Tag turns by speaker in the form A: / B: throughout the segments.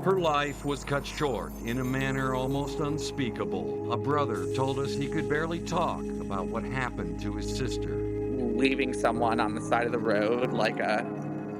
A: Her life was cut short in a manner almost unspeakable. A brother told us he could barely talk about what happened to his sister.
B: Leaving someone on the side of the road like a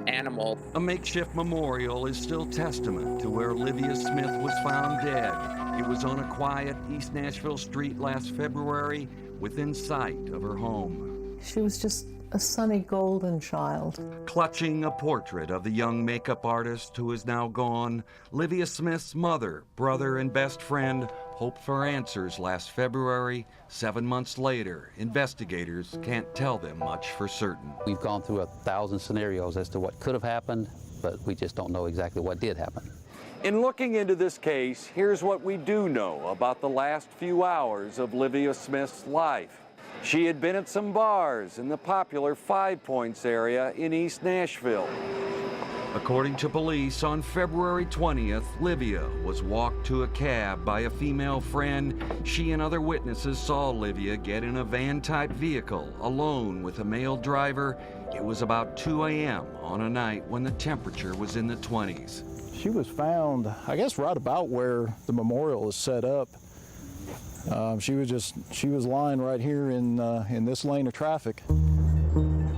B: animal.
A: A makeshift memorial is still testament to where Olivia Smith was found dead. It was on a quiet East Nashville street last February, within sight of her home.
C: She was just a sunny golden child.
A: Clutching a portrait of the young makeup artist who is now gone, Olivia Smith's mother, brother, and best friend hoped for answers last February. 7 months later, investigators can't tell them much for certain.
D: We've gone through 1,000 scenarios as to what could have happened, but we just don't know exactly what did happen.
A: In looking into this case, here's what we do know about the last few hours of Olivia Smith's life. She had been at some bars in the popular Five Points area in East Nashville. According to police, on February 20th, Olivia was walked to a cab by a female friend. She and other witnesses saw Olivia get in a van-type vehicle alone with a male driver. It was about 2 a.m. on a night when the temperature was in the 20s.
E: She was found, I guess, right about where the memorial is set up. She was lying right here in this lane of traffic.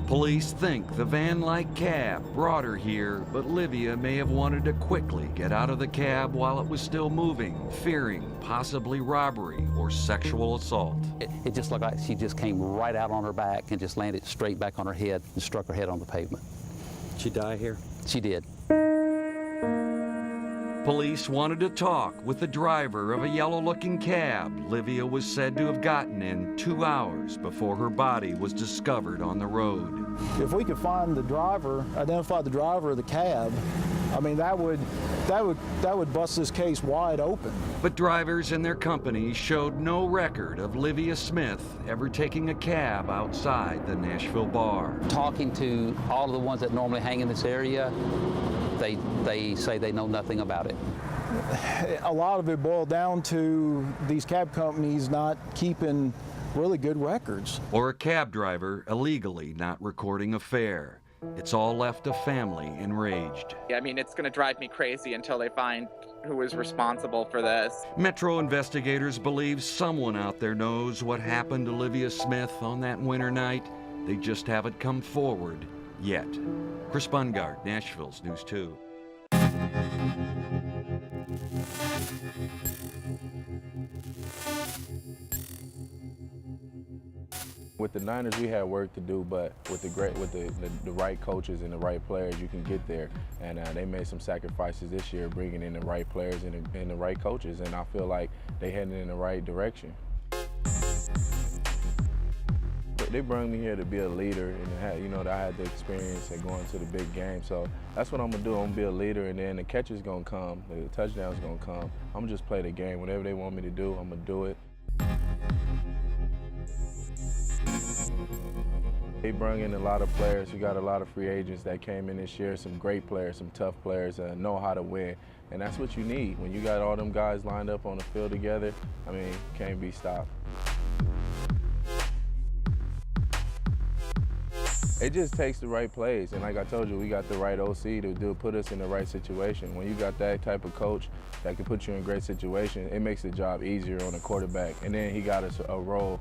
A: Police think the van-like cab brought her here, but Olivia may have wanted to quickly get out of the cab while it was still moving, fearing possibly robbery or sexual assault.
D: It just looked like she just came right out on her back and just landed straight back on her head and struck her head on the pavement.
F: Did she die here?
D: She did.
A: Police wanted to talk with the driver of a yellow-looking cab Olivia was said to have gotten in 2 hours before her body was discovered on the road.
E: If we could find the driver, identify the driver of the cab, I mean, that would bust this case wide open.
A: But drivers and their companies showed no record of Olivia Smith ever taking a cab outside the Nashville bar.
D: Talking to all of the ones that normally hang in this area, they say they know nothing about it.
E: A lot of it boiled down to these cab companies not keeping really good records.
A: Or a cab driver illegally not recording a fare. It's all left a family enraged.
B: I mean, it's going to drive me crazy until they find who is responsible for this.
A: Metro investigators believe someone out there knows what happened to Olivia Smith on that winter night. They just haven't come forward yet. Chris Bungard, Nashville's News 2.
G: With the Niners, we had work to do, but with the right coaches and the right players, you can get there. And they made some sacrifices this year, bringing in the right players and the right coaches, and I feel like they headed in the right direction. They brought me here to be a leader, and I had the experience at going to the big game. So that's what I'm gonna do. I'm gonna be a leader, and then the catch is gonna come, the touchdown's gonna come. I'm gonna just play the game. Whatever they want me to do, I'm gonna do it. They brought in a lot of players. We got a lot of free agents that came in this year, some great players, some tough players, know how to win. And that's what you need. When you got all them guys lined up on the field together, I mean, can't be stopped. It just takes the right plays, and like I told you, we got the right OC to put us in the right situation. When you got that type of coach that can put you in a great situation, it makes the job easier on the quarterback. And then he got us a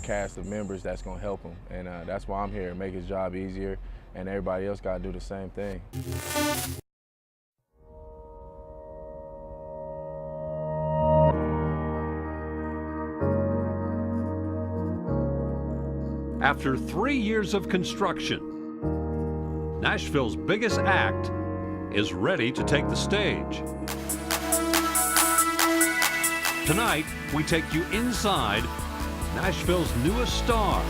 G: cast of members that's going to help him, and that's why I'm here, to make his job easier, and everybody else got to do the same thing.
H: After 3 years of construction, Nashville's biggest act is ready to take the stage. Tonight, we take you inside Nashville's newest star.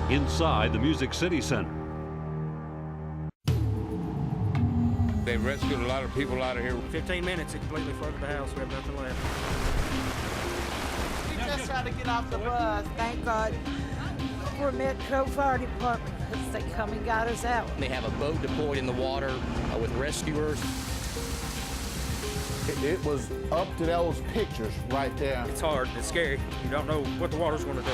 H: Inside the Music City Center.
I: They rescued a lot of people out of here.
J: 15 minutes, it completely flooded the house. We have nothing left.
K: We just tried to get off the bus. Thank God for Metro Fire Department because they come and got us out.
L: They have a boat deployed in the water with rescuers.
F: It was up to those pictures right there.
J: It's hard. It's scary. You don't know what the water's going to do.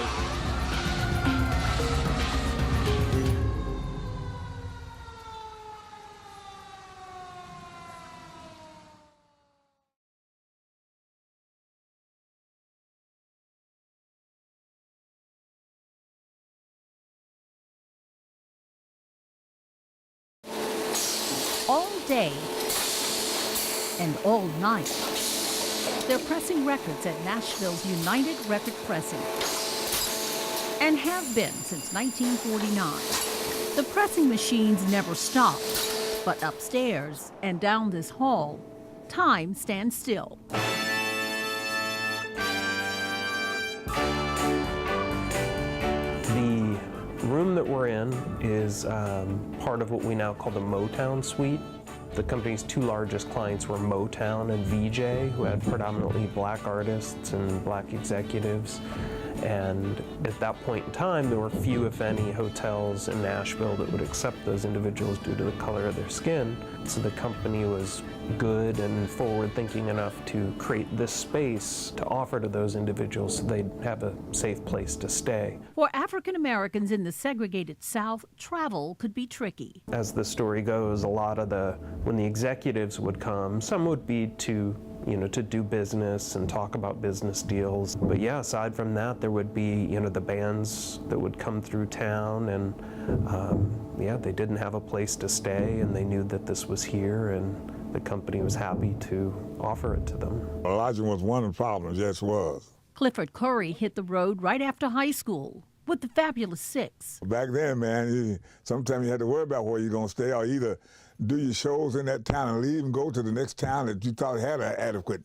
L: All day and all night, they're pressing records at Nashville's United Record Pressing, and have been since 1949. The pressing machines never stop, but upstairs and down this hall, time stands still.
M: The room that we're in is part of what we now call the Motown suite. The company's two largest clients were Motown and VJ, who had predominantly black artists and black executives. And at that point in time, there were few, if any, hotels in Nashville that would accept those individuals due to the color of their skin. So the company was good and forward-thinking enough to create this space to offer to those individuals so they'd have a safe place to stay.
L: For African Americans in the segregated South, travel could be tricky.
M: As the story goes, a lot of when the executives would come, some would be to do business and talk about business deals. But yeah, aside from that, there would be, the bands that would come through town, and yeah, they didn't have a place to stay, and they knew that this was here, and the company was happy to offer it to them.
N: Lodging was one of the problems, yes, it was.
L: Clifford Curry hit the road right after high school with the Fabulous Six.
N: Back then, man, sometimes you had to worry about where you're going to stay, or either do your shows in that town and leave and go to the next town that you thought had adequate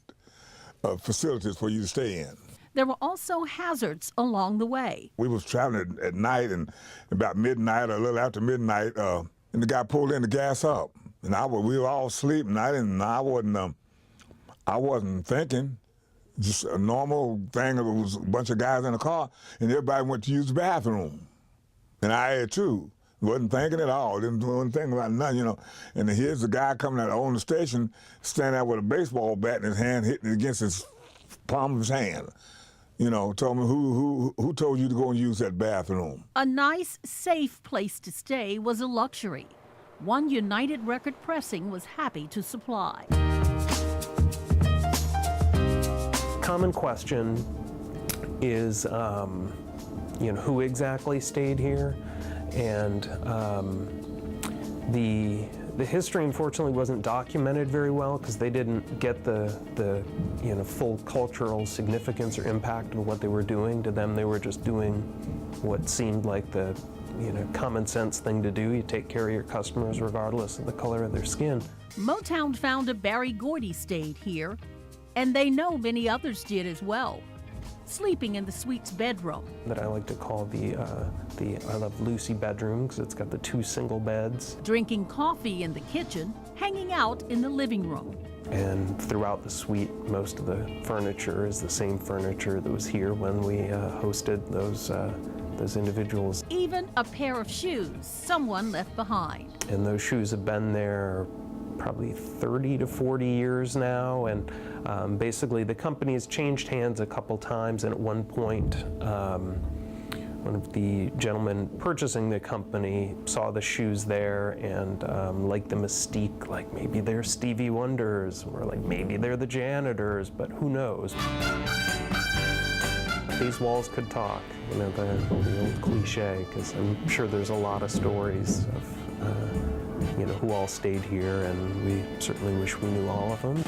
N: facilities for you to stay in.
L: There were also hazards along the way.
N: We was traveling at night, and about midnight or a little after midnight, and the guy pulled in the gas up. And we were all asleep, and I wasn't thinking. Just a normal thing. There was a bunch of guys in the car, and everybody went to use the bathroom. And I had too. Wasn't thinking at all. Wasn't thinking about nothing, And here's the guy coming out on the station, standing there with a baseball bat in his hand, hitting it against his palm of his hand. Told me, who told you to go and use that bathroom?
L: A nice, safe place to stay was a luxury. One United Record Pressing was happy to supply.
M: Common question is, who exactly stayed here? And the history, unfortunately, wasn't documented very well because they didn't get the full cultural significance or impact of what they were doing. To them, they were just doing what seemed like the common sense thing to do. You take care of your customers regardless of the color of their skin.
L: Motown founder Barry Gordy stayed here, and they know many others did as well, sleeping in the suite's bedroom.
M: That I like to call the I Love Lucy bedroom, because it's got the two single beds.
L: Drinking coffee in the kitchen, hanging out in the living room.
M: And throughout the suite, most of the furniture is the same furniture that was here when we hosted those individuals.
L: Even a pair of shoes someone left behind.
M: And those shoes have been there probably 30 to 40 years now, and basically the company has changed hands a couple times, and at one point one of the gentlemen purchasing the company saw the shoes there and liked the mystique, like maybe they're Stevie Wonders, or like maybe they're the Janitors, but who knows. These walls could talk, the old cliche, because I'm sure there's a lot of stories of who all stayed here, and we certainly wish we knew all of them.